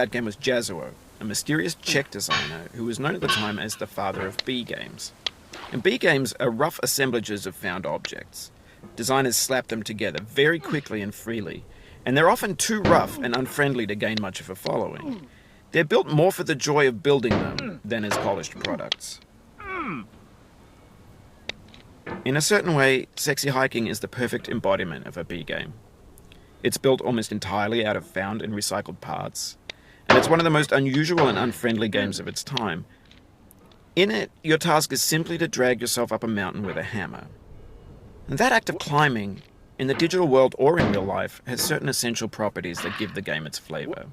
That game was Jazzuo, a mysterious Czech designer who was known at the time as the father of B games. And B games are rough assemblages of found objects. Designers slap them together very quickly and freely, and they're often too rough and unfriendly to gain much of a following. They're built more for the joy of building them than as polished products. In a certain way, Sexy Hiking is the perfect embodiment of a B game. It's built almost entirely out of found and recycled parts, and it's one of the most unusual and unfriendly games of its time. In it, your task is simply to drag yourself up a mountain with a hammer. And that act of climbing, in the digital world or in real life, has certain essential properties that give the game its flavor.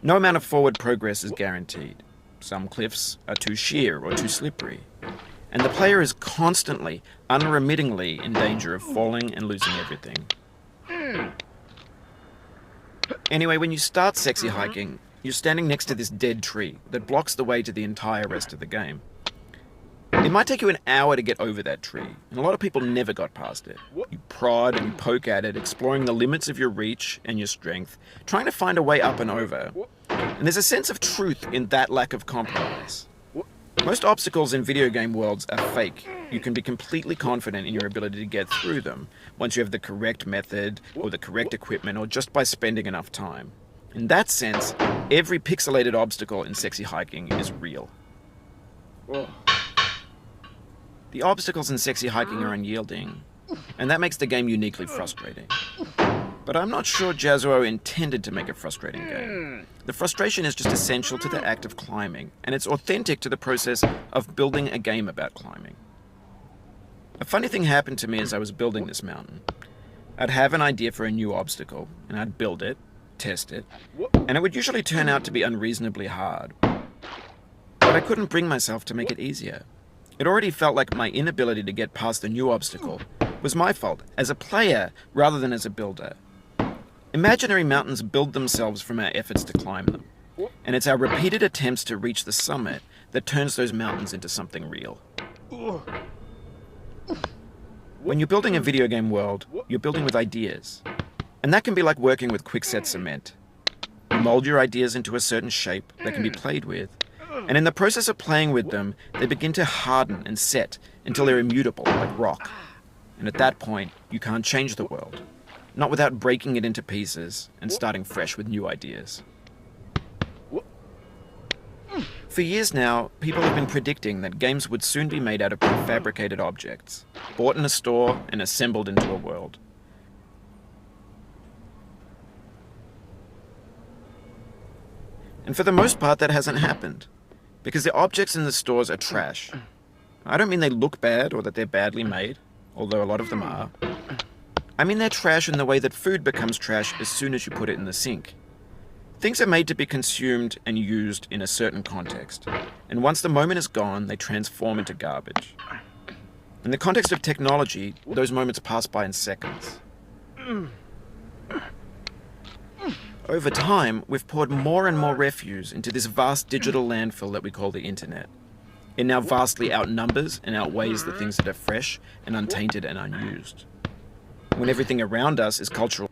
No amount of forward progress is guaranteed. Some cliffs are too sheer or too slippery, and the player is constantly, unremittingly in danger of falling and losing everything. Anyway, when you start Sexy Hiking, you're standing next to this dead tree that blocks the way to the entire rest of the game. It might take you an hour to get over that tree, and a lot of people never got past it. You prod and you poke at it, exploring the limits of your reach and your strength, trying to find a way up and over. And there's a sense of truth in that lack of compromise. Most obstacles in video game worlds are fake. You can be completely confident in your ability to get through them once you have the correct method or the correct equipment or just by spending enough time. In that sense, every pixelated obstacle in Sexy Hiking is real. The obstacles in Sexy Hiking are unyielding, and that makes the game uniquely frustrating. But I'm not sure Jazzuo intended to make a frustrating game. The frustration is just essential to the act of climbing, and it's authentic to the process of building a game about climbing. A funny thing happened to me as I was building this mountain. I'd have an idea for a new obstacle, and I'd build it, test it, and it would usually turn out to be unreasonably hard. But I couldn't bring myself to make it easier. It already felt like my inability to get past the new obstacle was my fault, as a player rather than as a builder. Imaginary mountains build themselves from our efforts to climb them, and it's our repeated attempts to reach the summit that turns those mountains into something real. When you're building a video game world, you're building with ideas, and that can be like working with quickset cement. You mold your ideas into a certain shape that can be played with, and in the process of playing with them, they begin to harden and set until they're immutable, like rock. And at that point, you can't change the world, not without breaking it into pieces and starting fresh with new ideas. For years now, people have been predicting that games would soon be made out of prefabricated objects, bought in a store and assembled into a world. And for the most part, that hasn't happened, because the objects in the stores are trash. I don't mean they look bad or that they're badly made, although a lot of them are. I mean they're trash in the way that food becomes trash as soon as you put it in the sink. Things are made to be consumed and used in a certain context, and once the moment is gone, they transform into garbage. In the context of technology, those moments pass by in seconds. Over time, we've poured more and more refuse into this vast digital landfill that we call the internet. It now vastly outnumbers and outweighs the things that are fresh and untainted and unused. When everything around us is cultural,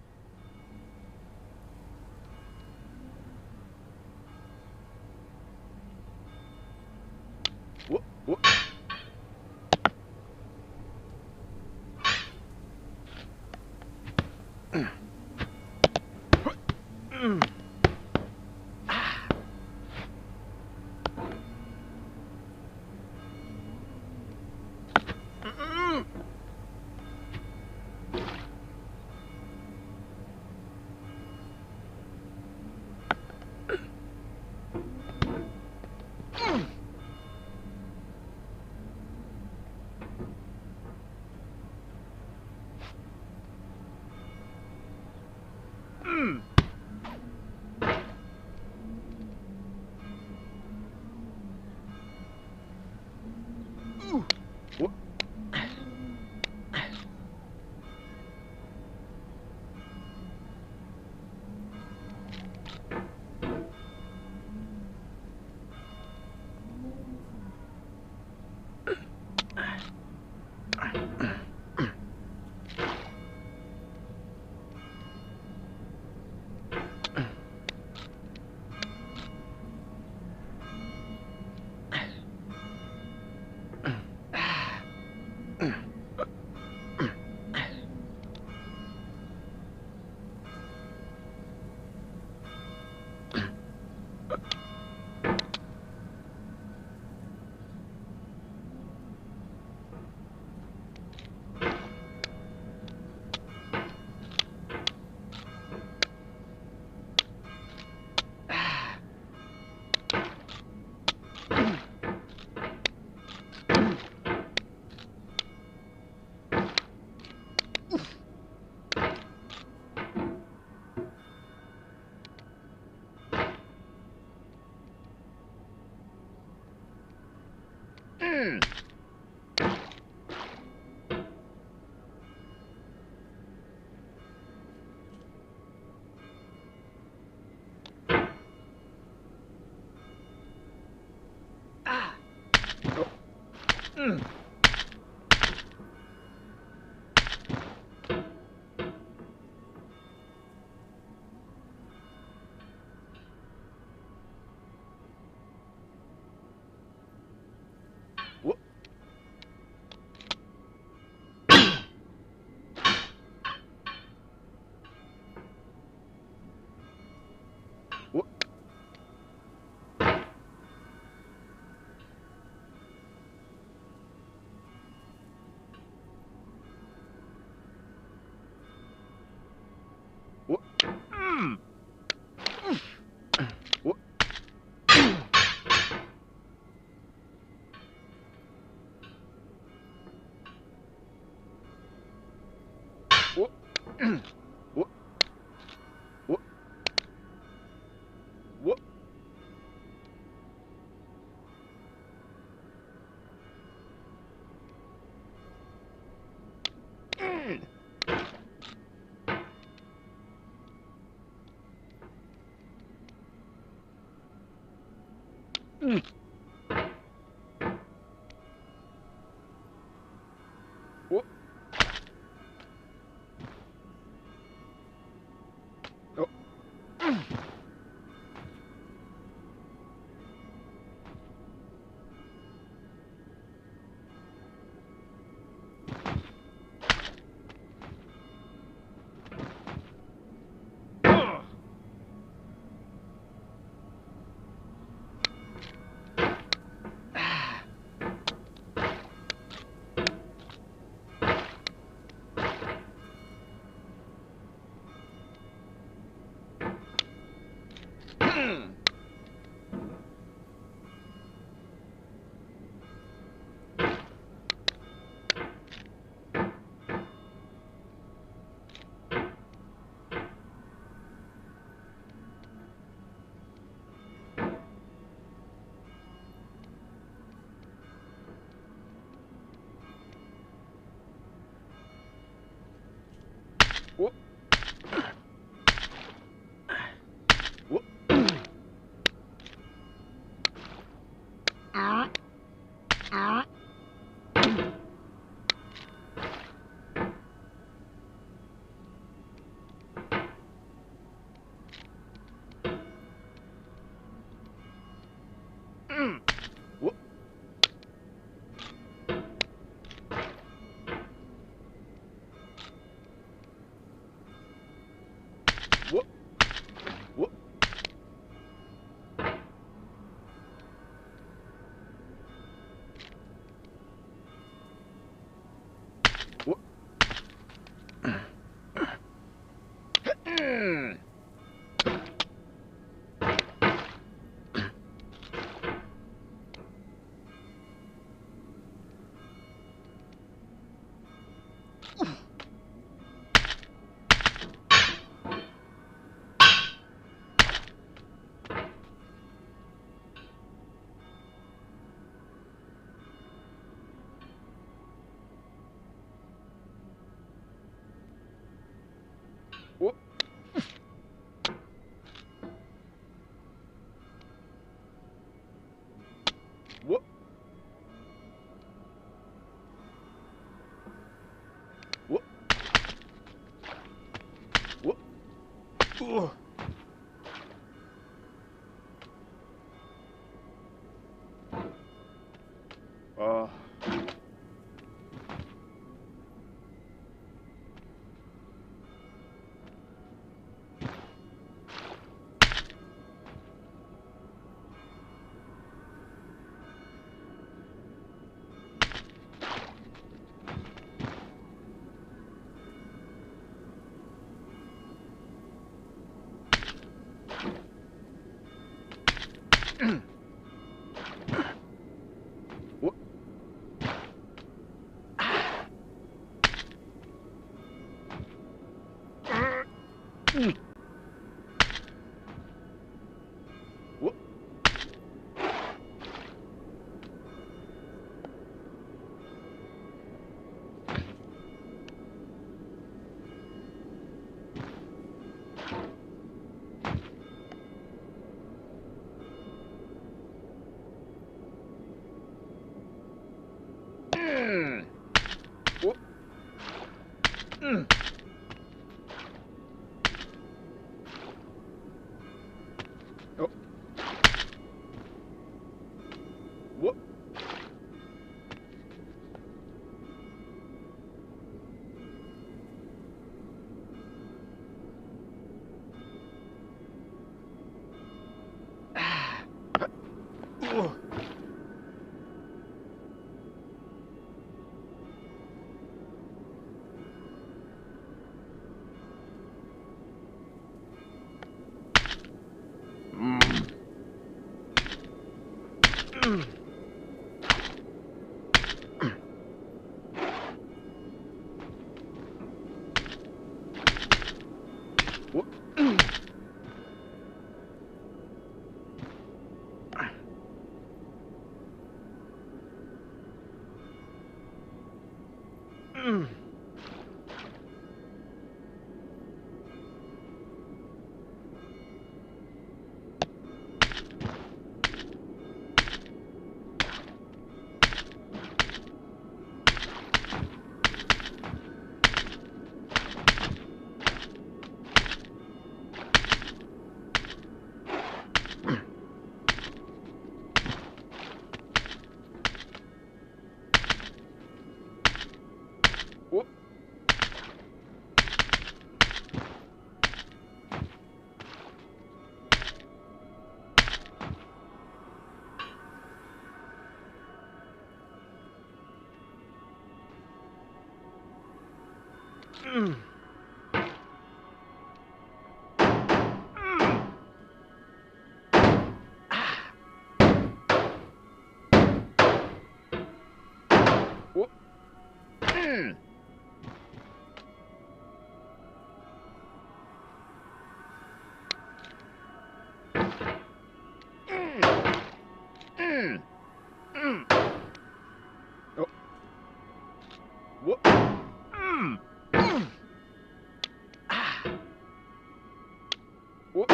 What?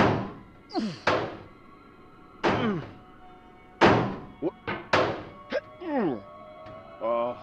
What? Oh.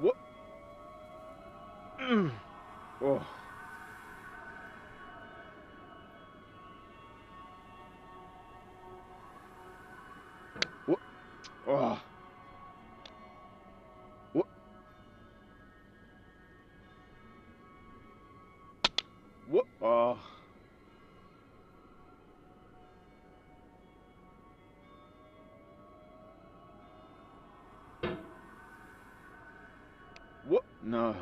What? Oh. What? Oh. What? What? Oh. What? No.